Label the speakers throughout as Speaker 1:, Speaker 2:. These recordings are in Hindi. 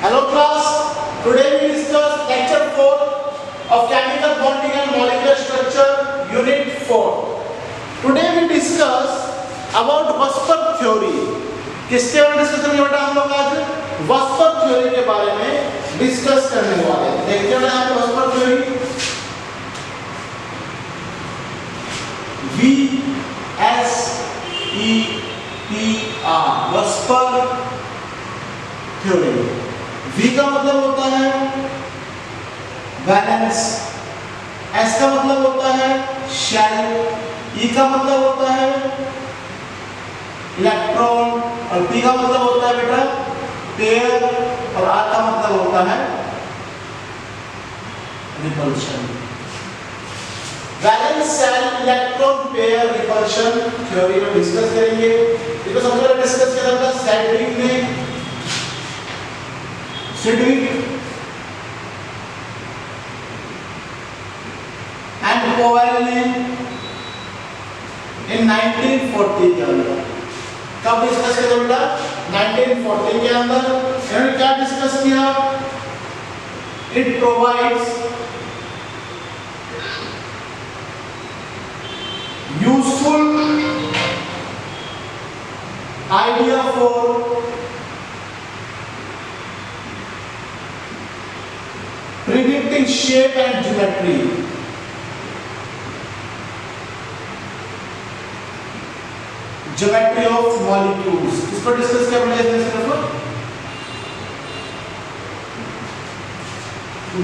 Speaker 1: Hello class, today we discuss lecture 4 of chemical bonding and molecular structure unit 4. Today we discuss about Vosper theory. किसके बारे में डिस्कस करेंगे बेटा हम लोग आज? Vosper theory के बारे में डिस्कस करने वाले हैं. देखते हैं यहाँ पे Vosper theory. V-S-E-P-R Vosper theory. V का मतलब होता है वैलेंस, S का मतलब होता है शेल, E का मतलब होता है इलेक्ट्रॉन और P का मतलब होता है बेटा पेयर और R का मतलब होता है repulsion. Valence shell electron pair repulsion theory में डिस्कस करेंगे. इसको सबसे पहले डिस्कस किया था सेड्रिक ने एंड पोवेल ने इन 1940 के अंदर. कब डिस्कस किया बेटा? 1940 के अंदर. इन्होंने क्या डिस्कस किया? It provides useful idea for predicting shape and geometry. Geometry of molecules. इसको डिस्कस किया मैंने इस तरफ.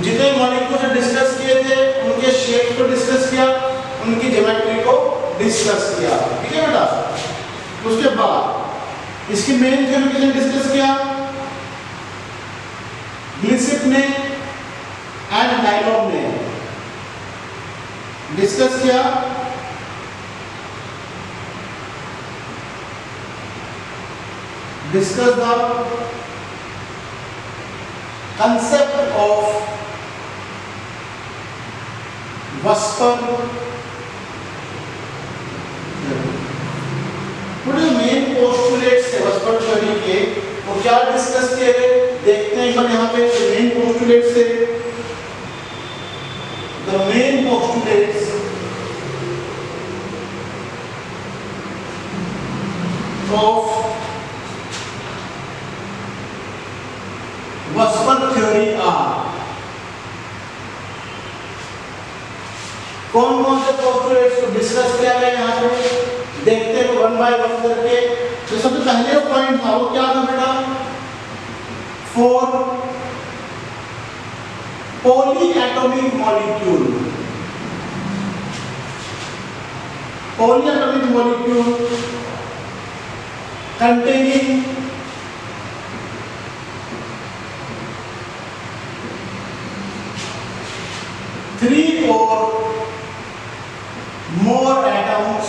Speaker 1: जितने मॉलिक्यूल्स डिस्कस किए थे उनके शेप को डिस्कस किया, उनकी ज्योमेट्री को डिस्कस किया. ठीक है बेटा. उसके बाद इसकी मेन थ्योरी किसने डिस्कस किया? ग्लिसिप ने एंड नाइलॉन ने डिस्कस किया. Discuss the concept of Vosper. पूरे मेन पोस्टुलेट्स थे Vosper थ्योरी के, वो क्या डिस्कस किए गए देखते हैं. पर यहाँ पे मेन पोस्टुलेट्स थे. The main postulates of Vosper theory are. कौन कौन से पोस्टुलेट्स को डिस्कस किया गया यहाँ पे देखते हैं वन बाय वन करके. तो सबसे पहले पॉइंट था वो क्या था बेटा? For polyatomic molecule. Polyatomic molecule containing three or more atoms,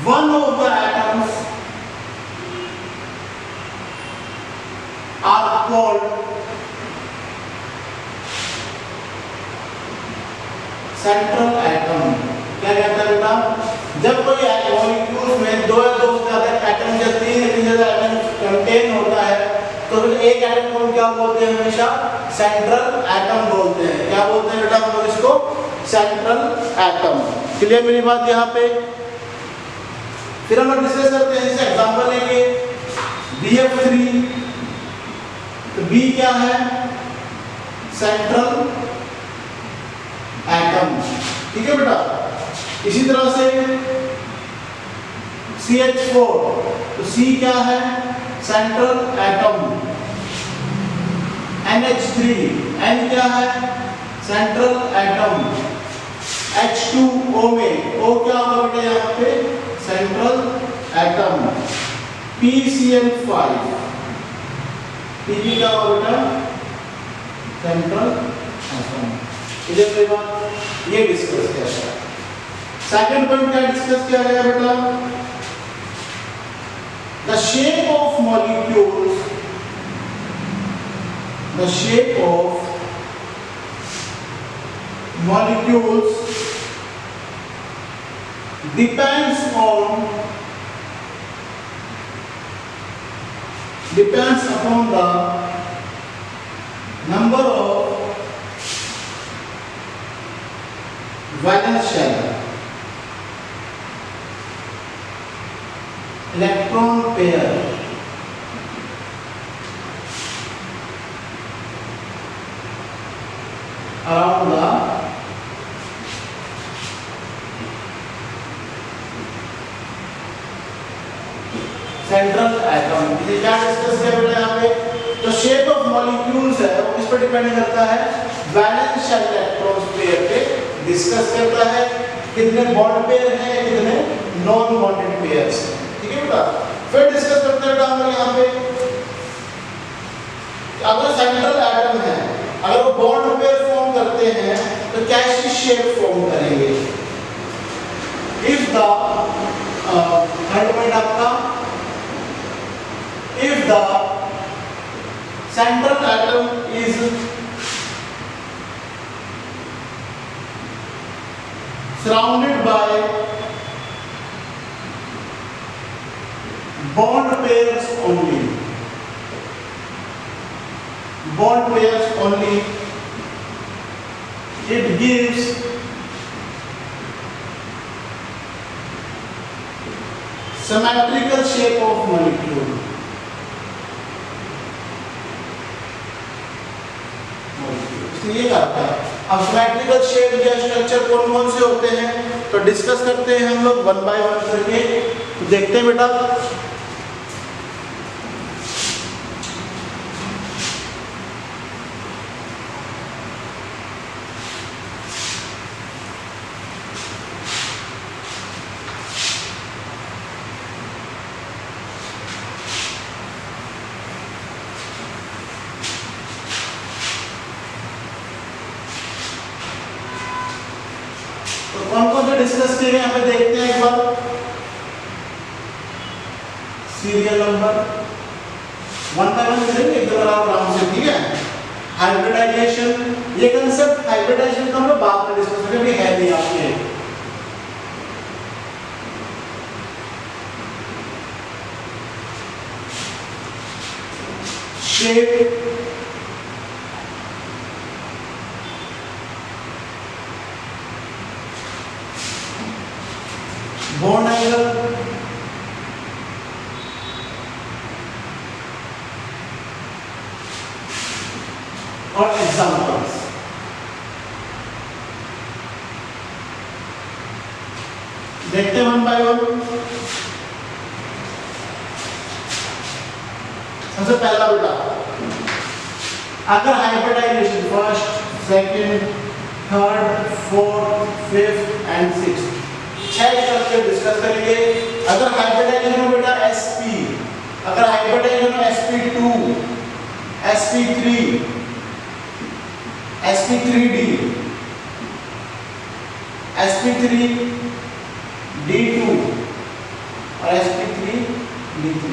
Speaker 1: one of the atoms are called central atom. क्या कहता है बेटा? जब कोई मॉलिक्यूल में दो या दो से ज्यादा एटम या तीन या तीन से ज्यादा एटम कंटेन होता है तो फिर एक एटम को हम क्या बोलते हैं? हमेशा सेंट्रल एटम बोलते हैं. क्या बोलते हैं बेटा हम लोग इसको? Central atom. क्लियर मेरी बात यहाँ पे? फिर हम लोग डिस्कस करते हैं. जैसे एग्जांपल लेंगे BF3. तो B क्या है? Central atom. ठीक है बेटा. इसी तरह से CH4. तो C क्या है? Central atom. NH3. N क्या है? Central atom. H2O में O क्या होगा बेटा यहाँ पे? Central atom. PCl5. Pg क्या होगा बेटा? Central atom. इधर पे बात ये डिस्कस किया गया. सेकंड पॉइंट क्या डिस्कस किया गया बेटा? The shape of molecules. The shape of molecules depends on depends upon the number of valence shell, electron pair around the central atom. ये क्या डिस्कस किया बेटा यहाँ पे? तो शेप ऑफ मॉलिक्यूल्स है वो किस पर डिपेंड करता है? वैलेंस शेल इलेक्ट्रॉन्स पेयर पे डिस्कस करता है। कितने बॉन्ड पेयर हैं, कितने नॉन बॉन्डेड पेयर्स हैं, ठीक है बेटा। फिर डिस्कस करते हैं बेटा हम लोग यहाँ पे, अगर सेंट्रल एटम है, अगर वो बॉन्ड पेयर फॉर्म करते हैं तो कैसी शेप फॉर्म करेंगे? इफ द थर्ड पॉइंट आपका, if the central atom is surrounded by bond pairs only, it gives symmetrical shape of molecule। ये क्या होता है? अब सिमेट्रिकल शेप या स्ट्रक्चर कौन कौन से होते हैं तो डिस्कस करते हैं हम लोग वन बाय वन करके। तो देखते हैं बेटा, कौन कौन से डिस्कस किए गए यहाँ पे देखते हैं एक बार। Serial number one by one करेंगे एक बार आराम से, ठीक है। हाइब्रिडाइजेशन, ये कंसेप्ट हाइब्रिडाइजेशन का हम लोग बाद में डिस्कस करेंगे, है नहीं आपके। शेप, बॉन्ड एंगल, और एग्जांपल्स। देखते हैं वन बाय वन। सबसे पहला बेटा, अगर hybridization first, second, third, fourth, fifth and sixth 6 structure discuss करेंगे। अगर हाइब्रिडाइजेशन हो बेटा sp, अगर हाइब्रिडाइजेशन हो sp2, sp3, sp3d, sp3d2 और sp3d3,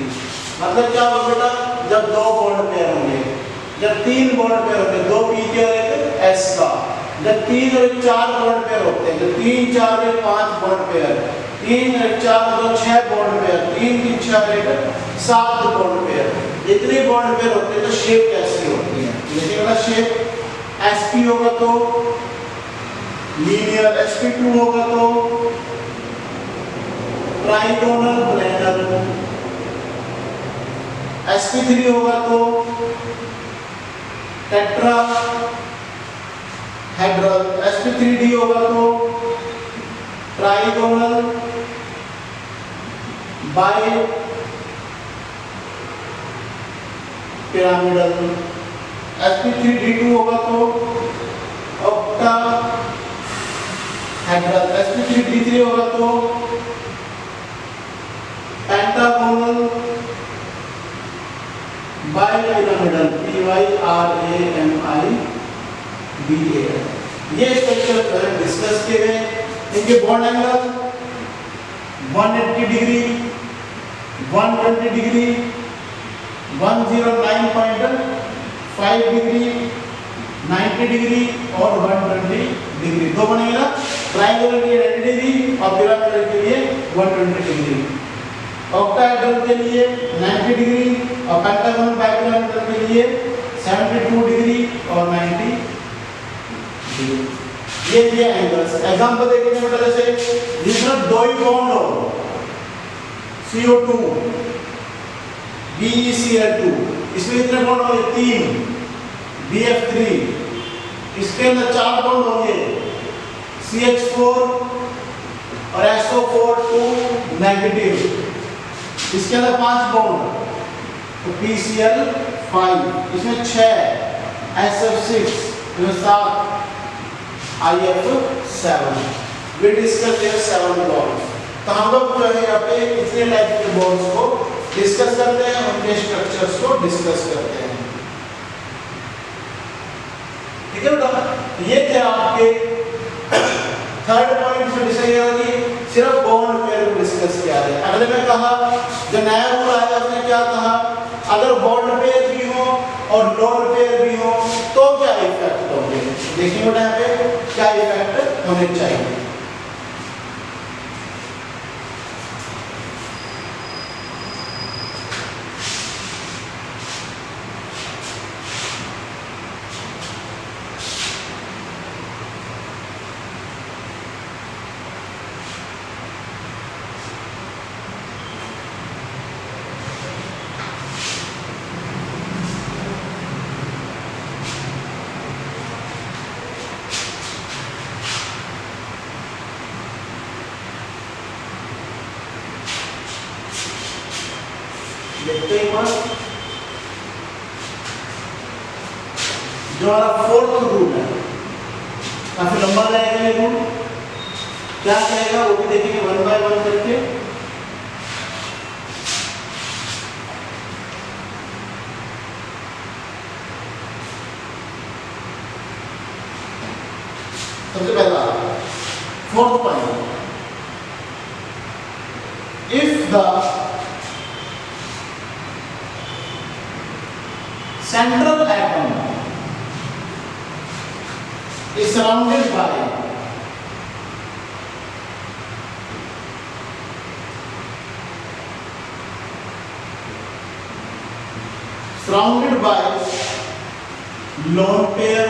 Speaker 1: मतलब क्या होगा बेटा? जब दो बॉन्ड पेयर होंगे, जब तीन बॉन्ड पेयर होंगे, दो p के और एक s का, जब 3 और 4 बॉन्ड पेयर होते हैं, जब 3, 4 और 5 बॉन्ड पेयर, 3 और 4 और 6 बॉन्ड पेयर, 3, 3, 4 और 7 बॉन्ड पेयर, इतने बॉन्ड पेयर होते हैं तो शेप कैसी होती है? देखिए वाला शेप sp होगा तो लीनियर, sp2 होगा तो ट्राइगोनल प्लेनर, sp3 होगा तो टेट्रा हेड्रल, sp3d होगा तो ट्राइगोनल बाई पिरामिडल, sp3d2 होगा तो ऑक्टा हेड्रल, sp3d3 होगा तो पेंटागोनल बाई पिरामिडल, PYRAMIDAL। ये स्ट्रक्चर डिस्कस किए गए। इनके bond angle 180 degree, 120 degree, 109.5 degree, 90 degree और 120 डिग्री। दो बनेंगे ना, ट्रायंगुलर के लिए 90 डिग्री और पिरामिडल के लिए 120 डिग्री। ऑक्टाहेड्रल के लिए 90 डिग्री और पेंटागन बाइकोहेड्रल के लिए 72 डिग्री और 90 डिग्री। ये एंगल्स। एग्जांपल देखेंगे बेटा, जैसे जिसमें दो ही बॉन्ड हो, CO2 BeCl2, इसमें कितने बॉन्ड होंगे? 3 BF3, इसके अंदर 4 बॉन्ड होंगे CH4 और SO4 2 नेगेटिव, इसके अंदर 5 बॉन्ड तो PCl5, इसमें 6 SF6, इसमें 7 IF7। We discuss there 7 bonds. तो हम लोग जो है यहाँ पे इतने टाइप के बॉन्ड्स को डिस्कस करते हैं, उनके स्ट्रक्चर्स को डिस्कस करते हैं। ठीक है बेटा, ये थे आपके थर्ड पॉइंट में डिस्कस किया कि सिर्फ बॉन्ड पेयर को डिस्कस किया है। अगले में कहा, जो नया रूल आया उसने क्या कहा, अगर बॉन्ड पेयर भी हो और लोन पेयर भी हो तो क्या इफेक्ट होंगे। देखिए बेटा यहाँ पे क्या इफेक्ट होने चाहिए। देखते हैं जो हमारा फोर्थ रूल है, काफी लंबा रहेगा ये रूल, क्या कहेगा वो भी देखेंगे 1 बाय 1 करके। सबसे पहला fourth point, if the central atom is surrounded by lone pair।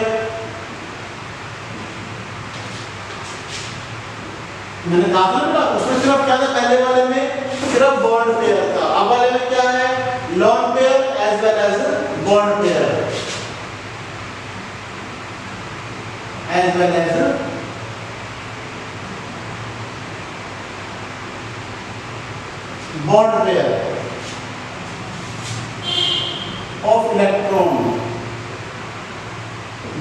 Speaker 1: मैंने कहा था ना उसमें सिर्फ क्या था, पहले वाले में सिर्फ बॉन्ड पेयर था, अब वाले में क्या है, lone pair as well as bond pair, as well as bond pair of electron,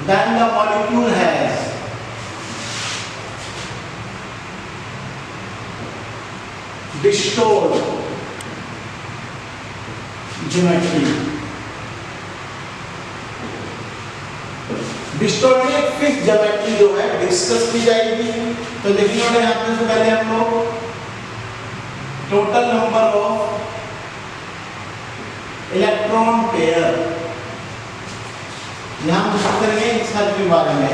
Speaker 1: then the molecule has distorted geometry। Distort में फिक्स ज्योमेट्री जो है डिस्कस की जाएगी। तो देखिए यहाँ पे से पहले हम लोग total number of electron pair यहाँ हम डिस्कस करेंगे इस के बारे में।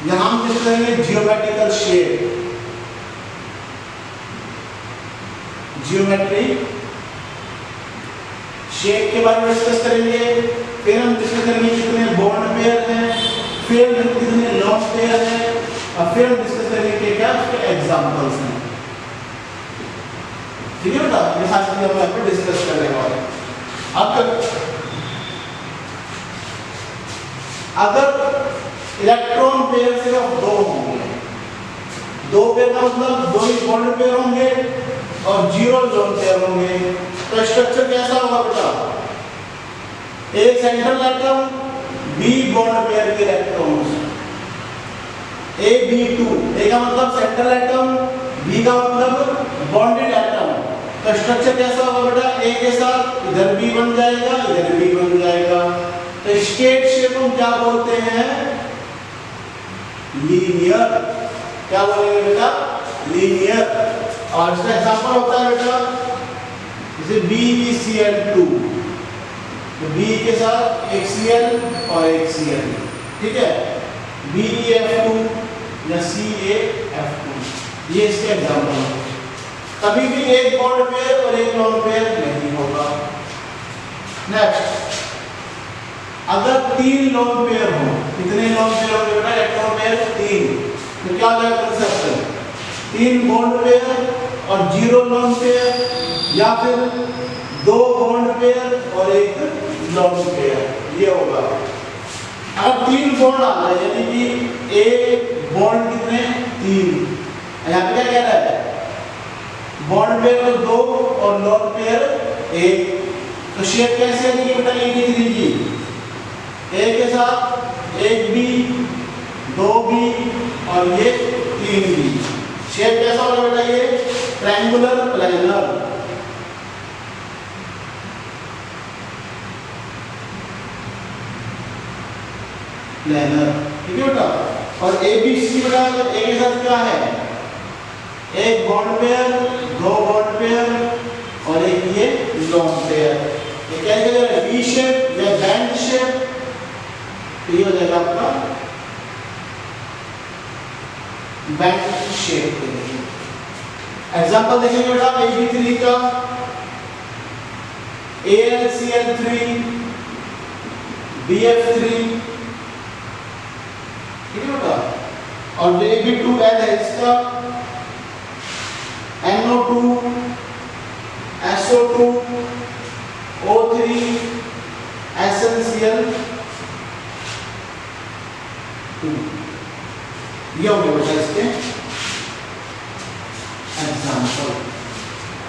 Speaker 1: यहाँ हम डिस्कस करेंगे जियोमेट्रिकल शेप, जियोमेट्री शेप के बारे में डिस्कस करेंगे। फिर हम डिस्कस करेंगे कितने बॉन्ड पेयर हैं, फिर कितने लोन पेयर हैं, और फिर हम डिस्कस करेंगे कि क्या उसके एग्जांपल्स हैं। ठीक है बेटा, ये सारी चीजें हम यहाँ पे डिस्कस करने वाले हैं। अगर इलेक्ट्रॉन पेयर सिर्फ दो होंगे, दो पेयर का मतलब दो ही बॉन्ड पेयर होंगे और जीरो लोन पेयर होंगे, तो स्ट्रक्चर कैसा होगा बेटा, एक central atom, B bond pair के इलेक्ट्रॉन्स, AB2, ए का मतलब सेंट्रल एटम, बी का मतलब बॉन्डेड एटम। तो स्ट्रक्चर कैसा होगा बेटा, ए के साथ इधर भी बन जाएगा, इधर भी बन जाएगा। तो स्टेट शेप हम क्या बोलते हैं, लीनियर। क्या बोलेंगे बेटा, लीनियर। और इसका एग्जांपल होता है बेटा जैसे BeCl2, तो B के साथ एक Cl और एक Cl, ठीक है, BeF2 या CaF2, ये इसके एग्जांपल है। कभी भी एक बॉन्ड पेयर और एक लोन पेयर नहीं होगा। नेक्स्ट, अगर 3 लोन पेयर हो, कितने लोन पेयर होंगे बेटा? इलेक्ट्रॉन पेयर 3, तो क्या हो जाएगा कंसेप्ट? 3 बॉन्ड पेयर और 0 लोन पेयर, या फिर 2 बॉन्ड पेयर और 1 लोन पेयर, ये होगा। अब 3 बॉन्ड आ जाए, यानी कि एक बॉन्ड कितने? 3। यहाँ पे क्या कह रहा है? बॉन्ड पेयर तो 2 और लोन पेयर 1। तो शेप कैसे आएगी बेटा? AB3 की A के साथ 1B, 2B और ये 3B। शेप कैसा होगा बेटा? ये ट्रायंगुलर प्लेनर। ठीक है बेटा। और ABC बेटा A के साथ क्या है? एक बॉन्ड पेयर, 2 बॉन्ड पेयर और एक ये लोन पेयर। ये क्या है? V शेप या बैंड शेप। ये हो जाएगा आपका बैंड शेप। एग्जांपल देखेंगे बेटा AB3 का, AlCl3, BF3, ठीक है बेटा। और जो AB2L है इसका NO2, SO2, O3, SnCl2, ये हो गया बेटा इसके एग्जांपल।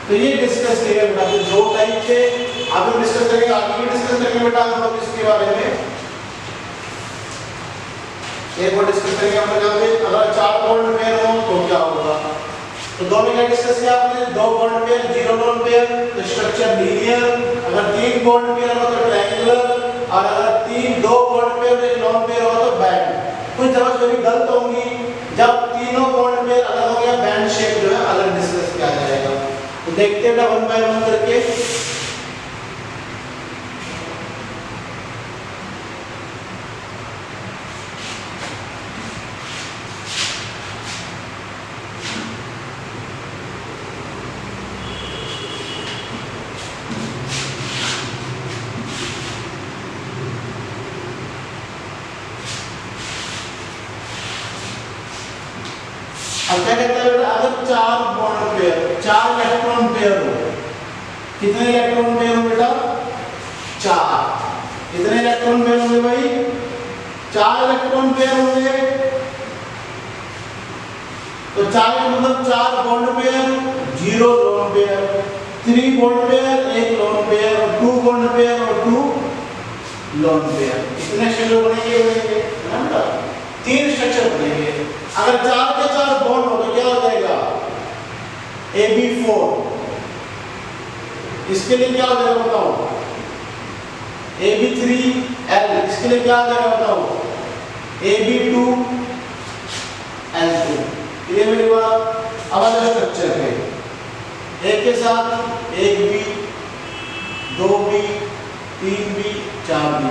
Speaker 1: तो ये डिस्कस किया बेटा, तो 2 टाइप के आगे डिस्कस करेंगे, आगे भी डिस्कस करेंगे बेटा हम लोग इसके बारे में। एक बार डिस्कस करेंगे हम लोग। अगर 4 बॉन्ड पेयर हो तो क्या होगा? तो 2 में क्या डिस्कस किया आपने? 2 बॉन्ड पेयर, 0 लोन पेयर, तो स्ट्रक्चर लीनियर। अगर 3 बॉन्ड पेयर हो तो ट्रायंगुलर, और अगर 2 बॉन्ड पेयर और 1 लोन पेयर हो तो बैंड। कुछ जगह जो भी गलत होंगी, जब तीनों बॉन्ड पेयर अलग हो गया, बैंड शेप जो है अलग डिस्कस किया जाएगा। तो देखते हैं 1 बाय 1 करके। अब क्या कहता है बेटा? अगर 4 बॉन्ड पेयर, 4 इलेक्ट्रॉन पेयर हो, कितने इलेक्ट्रॉन पेयर हो बेटा? 4। कितने इलेक्ट्रॉन पेयर होंगे भाई? 4 इलेक्ट्रॉन पेयर होंगे। तो 4 का मतलब 4 bond pair, 0 lone pair, 3 bond pair, 1 lone pair, और 2 बॉन्ड पेयर और 2 लोन पेयर। कितने स्ट्रक्चर बनेंगे? है ना? 3 स्ट्रक्चर बनेंगे। अगर 4 के 4 बॉन्ड हो तो क्या हो जाएगा? AB4। इसके लिए क्या हो जाएगा बताओ? AB3L। इसके लिए क्या हो जाएगा बताओ? AB2L2। ये मेरी बात। अब अलग स्ट्रक्चर है, एक के साथ 1B, 2B, 3B, 4B।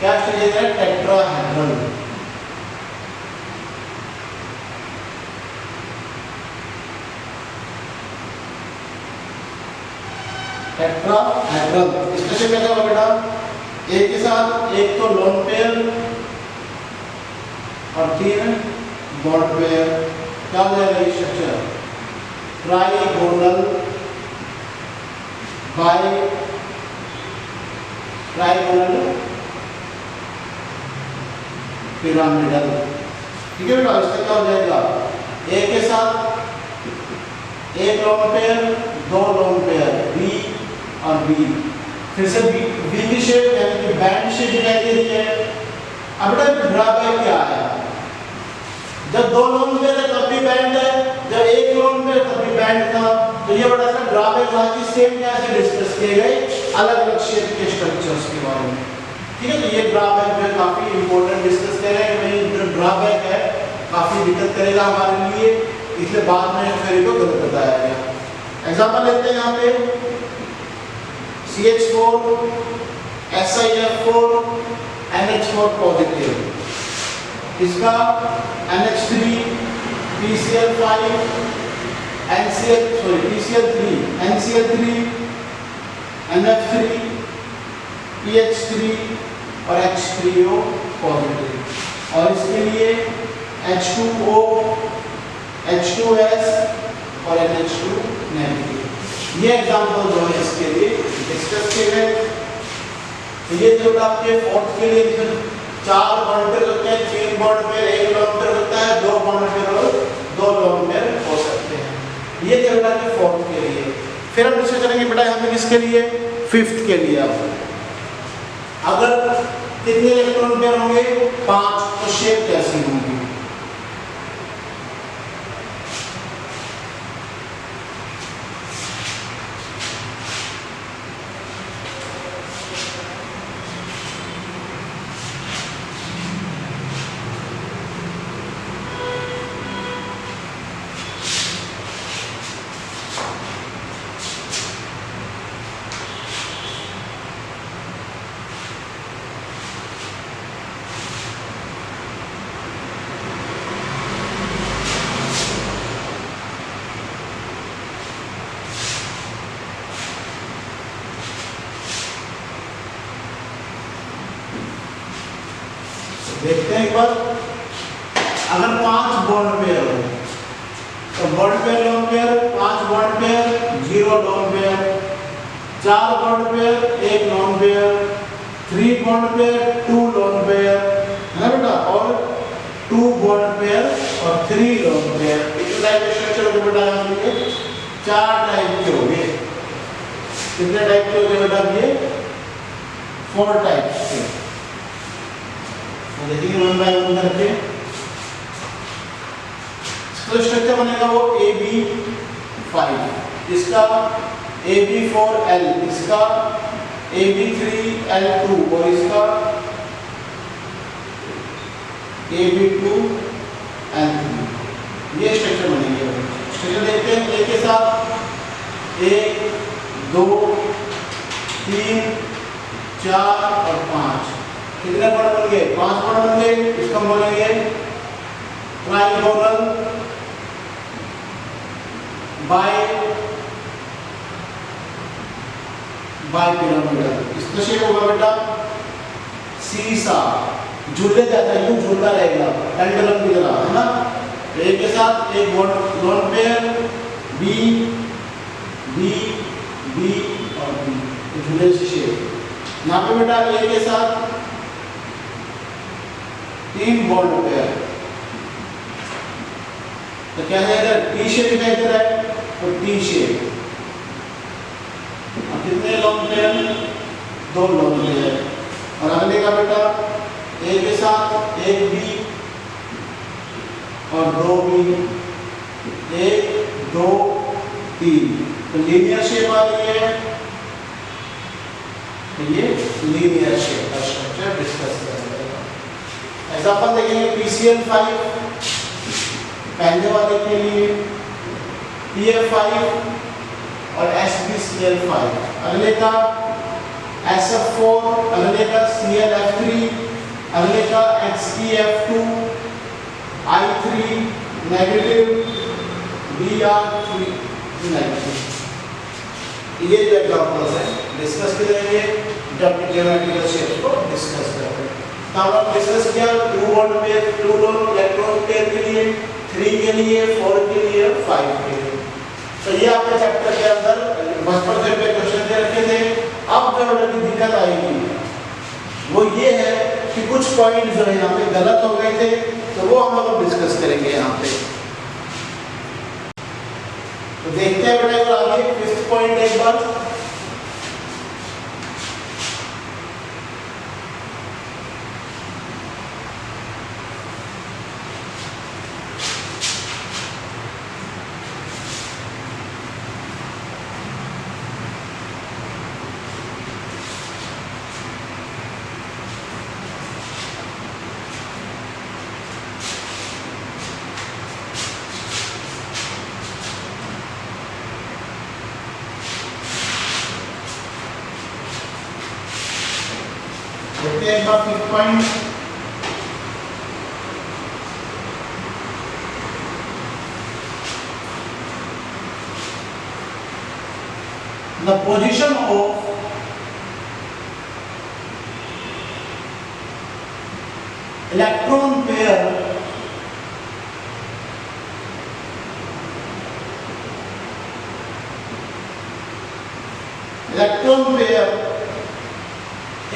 Speaker 1: क्या स्ट्रक्चर है? टेट्राहेड्रल। टेट्राहेड्रल स्ट्रक्चर कैसा होगा बेटा? एक के साथ एक तो लोन पेयर और 3 बॉन्ड पेयर। क्या हो जाएगा ये structure? Trigonal by trigonal pyramidal. ठीक है बेटा। इसका क्या हो जाएगा? एक के साथ 1 lone pair, 2 lone pair, B और B। फिर से B की शेप यानी कि बैंड शेप दिखाई दे रही है। अब बेटा ड्रॉबैक क्या है? जब 2 लोन पेयर है तब भी बैंड है, जब 1 लोन पेयर तब भी बैंड था। तो ये बड़ा सा ड्रॉबैक था कि सेम क्या से डिस्कस किए गए अलग अलग शेप के स्ट्रक्चर्स के बारे में। ठीक है। तो ये ड्रॉबैक में काफी इंपॉर्टेंट डिस्कस कर रहे हैं कि भाई जो ड्रॉबैक है काफी दिक्कत करेगा हमारे लिए, इसलिए बाद में इस थ्योरी को गलत बताया गया। एग्जांपल लेते हैं यहाँ पे CH4, SiF4, NH4 पॉजिटिव, इसका NH3 PCl5, PCl3, NCl3, NF3, PH3 और H3O पॉजिटिव। और इसके लिए H2O, H2S और NH2 नेगेटिव। ये एग्जाम्पल जो है इसके लिए डिस्कस किए गए। तो ये जो आपके फोर्थ के लिए 4 बॉन्ड पेयर होते हैं, 3 बॉन्ड पेयर, 1 लोन पेयर होता है, 2 बॉन्ड पेयर और 2 लोन पेयर हो सकते हैं। ये जो बेटा के फोर्थ के लिए। फिर हम डिस्कस करेंगे बेटा यहाँ पे किसके लिए, फिफ्थ के लिए। आप अगर कितने इलेक्ट्रॉन पेयर होंगे, 5, तो शेप कैसी होंगी। देखते हैं एक बार। अगर 5 बॉन्ड पेयर हो तो bond pair lone pair, 5 bond pair 0 lone pair, 4 bond pair 1 lone pair, 3 bond pair 2 lone pair है बेटा, और 2 बॉन्ड पेयर और 3 लोन पेयर। कितने टाइप के स्ट्रक्चर होंगे बेटा यहाँ पे? 4 टाइप के होंगे। कितने टाइप के होंगे बेटा? ये 4 टाइप के। देखिए 1 बाय 1 करके इसका स्ट्रक्चर बनेगा वो AB5, इसका AB4L, इसका AB3L2 और इसका AB2L3। ये स्ट्रक्चर बनेंगे। स्ट्रक्चर देखते हैं एक के साथ 1 2 3 4 और 5। कितने बॉन्ड बन गए? 5 बॉन्ड बन गए। इसका हम बोलेंगे ट्राइगोनल बाइपिरामिडल। इसका शेप होगा बेटा सीसा, झूले जैसा, यूं झूलता रहेगा पेंडुलम की तरह, है ना। एक के साथ एक bond lone pair B B B और बी, झूले से शेप। यहाँ पे बेटा ए के साथ 3 बॉन्ड पेयर, तो क्या है इधर टी शेप दिखाई दे रहा है, तो टी शेप। अब कितने लोन पेयर? 2 lone pair. और अगले का बेटा ए के साथ 1 बी और 2 बी, 1 2 3, तो लीनियर शेप आ रही है। तो ये लीनियर शेप का स्ट्रक्चर डिस्कस कर रहे हैं। एग्जांपल देखेंगे PCl5 पहले वाले के लिए, PF5 और SbCl5, अगले का SF4, अगले का ClF3, अगले का HCF2, I3 negative, Br3 negative. ये जो एग्जांपल्स हैं डिस्कस करेंगे जब ज्योमेट्रिकल शेप्स को डिस्कस करते हैं। तो हम डिस्कस किया 2 bond pair, 2 loan electron pair के लिए, 3 के लिए, 4 के लिए, 5 के लिए। तो ये आपके चैप्टर के अंदर बचपन से पे क्वेश्चन दे रखे थे। अब जो बड़ी दिक्कत आएगी वो ये है कि कुछ पॉइंट जो है यहाँ पे गलत हो गए थे, तो वो हम लोग डिस्कस करेंगे यहाँ पे। तो देखते हैं बेटा आगे 5th पॉइंट एक बार। देखते हैं एक बार 5th point. the position of electron pair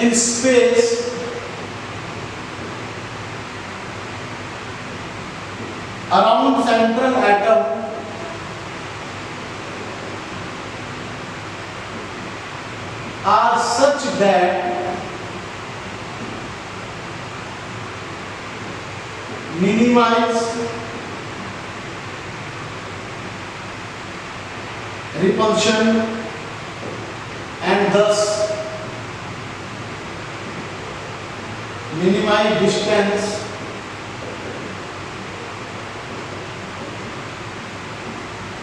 Speaker 1: in space around central atom are such that minimize repulsion and thus minimize distance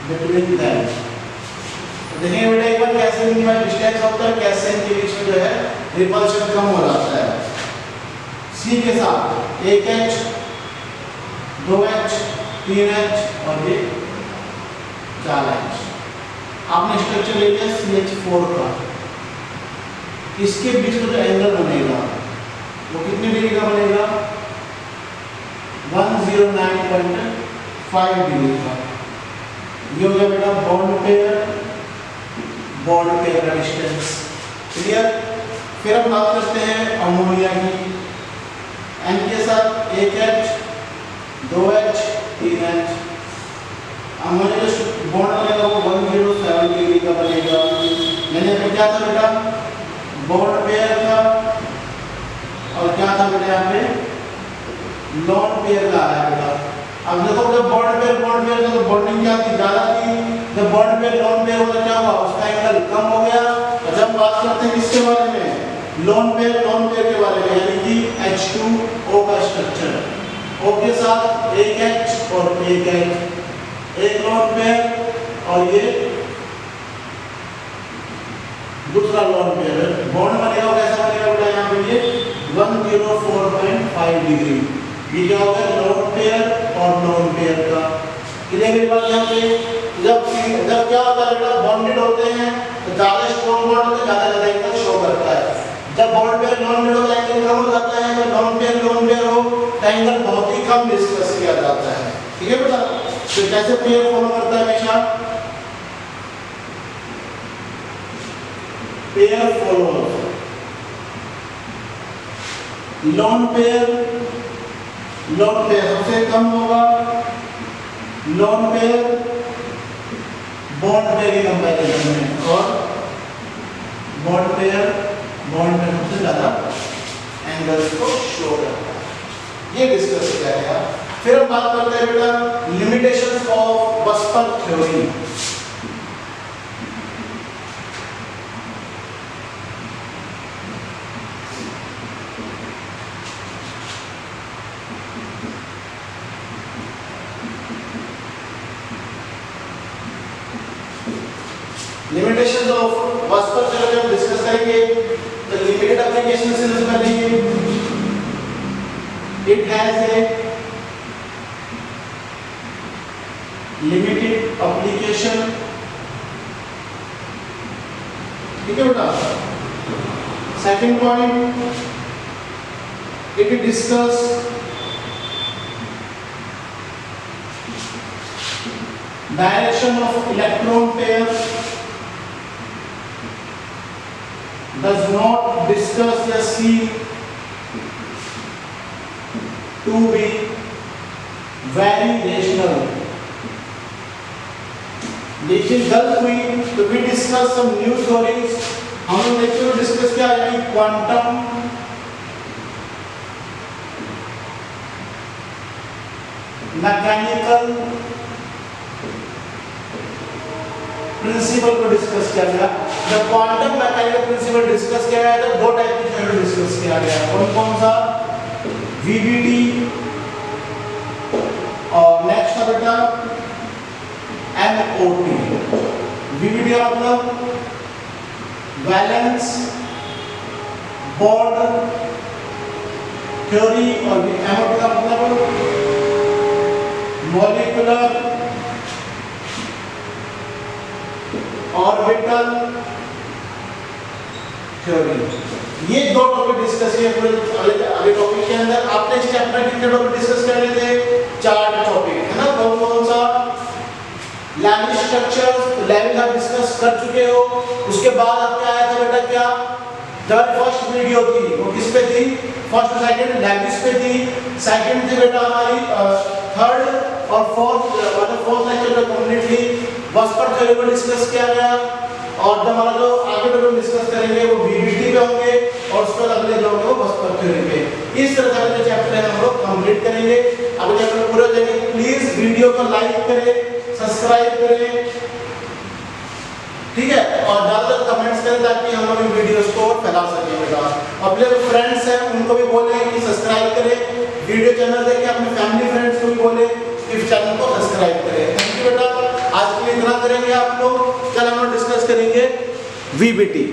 Speaker 1: between them। देखिए बेटा एक बार कैसे मिनिमाइज डिस्टेंस होता है, कैसे इनके बीच में जो है रिपल्शन कम हो जाता है। सी के साथ 1H 2H 3H और ये 4H। आपने स्ट्रक्चर ले लिया CH4 का, इसके बीच में जो एंगल बनेगा वो कितने डिग्री का बनेगा? 109.5 डिग्री का। ये हो गया बेटा बॉन्ड पेयर का डिस्टेंस। क्लियर? फिर हम बात करते हैं अमोनिया की। N के साथ 1H 2H 3H। अमोनिया जो बॉन्ड बनेगा वो 107 डिग्री का बनेगा। मैंने यहाँ पे क्या था बेटा? बॉन्ड पेयर था और क्या था बेटा यहाँ पे लोन पेयर का आया बेटा। अब देखो जब बॉन्ड पेयर था तो बॉन्डिंग क्या थी? ज्यादा थी। जब बॉन्ड पेयर लोन पेयर होता क्या हुआ? उसका एंगल कम हो गया। और जब बात करते हैं किसके बारे में? लोन पेयर के बारे में, यानी कि H2O का स्ट्रक्चर। O के साथ 1H और 1H, एक लोन पेयर और ये दूसरा लोन पेयर। बॉन्ड बनेगा कैसा बनेगा बेटा? यहाँ पे ये 104.5 डिग्री। ये क्या होगा? लोन पेयर और लोन पेयर का। क्लियर मेरी बात? यहाँ पे जब क्या होता है बेटा? बॉन्डेड होते हैं तो ज्यादा स्ट्रॉन्ग बॉन्ड होते हैं, ज्यादा एंगल शो करता है। जब बॉन्ड पेयर नॉन पेयर होता है एंगल कम हो जाता है। जब लोन पेयर हो तो एंगल बहुत ही कम डिस्कस किया जाता है। ठीक है बेटा? तो कैसे पेयर फॉलो करता है हमेशा? Pair follower. लोन पेयर सबसे कम होगा, लोन पेयर बॉन्ड पेयर की कंपैरिजन में, और बॉन्ड पेयर सबसे ज्यादा एंगल्स को शो करता है। ये डिस्कस किया गया। फिर हम बात करते हैं बेटा लिमिटेशंस ऑफ बस्पर थ्योरी। लिमिटेशंस ऑफ बस्पर थ्योरी हम डिस्कस करेंगे। तो लिमिटेड एप्लीकेशन से पहले it has a limited application. ठीक है बेटा? Second point, it discuss direction of electron pair, does not discuss the C to be very rational। लेकिन गलत हुई तो we discuss some new theories। हमने देखते हुए डिस्कस किया यानी क्वांटम मैकेनिकल प्रिंसिपल को डिस्कस किया गया। जब क्वांटम मैकेनिकल प्रिंसिपल डिस्कस किया गया तो दो टाइप की थ्योरी डिस्कस किया गया। कौन सा? VBT और नेक्स्ट था बेटा MOT। VBT का मतलब वैलेंस बॉन्ड थ्योरी और MOT का मतलब मॉलिक्यूलर ऑर्बिटल थ्योरी। ये दो टॉपिक डिस्कस किए अगले टॉपिक के अंदर। आपने इस चैप्टर में कितने टॉपिक डिस्कस करने थे? 4 टॉपिक है ना। कौन कौन सा? लैंग्वेज स्ट्रक्चर्स, लैंग्वेज आप डिस्कस कर चुके हो। उसके बाद अब क्या आया था बेटा? क्या जब फर्स्ट वीडियो थी वो किस पे थी? फर्स्ट और सेकंड लैंग्वेज पे थी। सेकंड थी बेटा हमारी थर्ड और फोर्थ, मतलब फोर्थ लेक्चर में कंप्लीटली वस्पर थ्योरी को डिस्कस किया गया। और जब हमारा जो आगे टॉपिक डिस्कस करेंगे वो वीबीटी पे होंगे और उसके बाद अगले जो होंगे वो वस्पर थ्योरी पे। इस तरह से जो चैप्टर है हम लोग कंप्लीट करेंगे। अगर चैप्टर पूरा हो जाएंगे प्लीज वीडियो को लाइक करें, सब्सक्राइब करें, ठीक है, और ज़्यादातर कमेंट्स करें ताकि हम लोग इन वीडियोस को फैला सकें बेटा। अपने जो फ्रेंड्स हैं उनको भी बोलें कि सब्सक्राइब करें, वीडियो चैनल देखें, अपने फैमिली फ्रेंड्स को भी बोलें कि इस चैनल को सब्सक्राइब करें। थैंक यू बेटा, आज के लिए इतना करेंगे आप लोग। कल हम लोग डिस्कस करेंगे वीबीटी।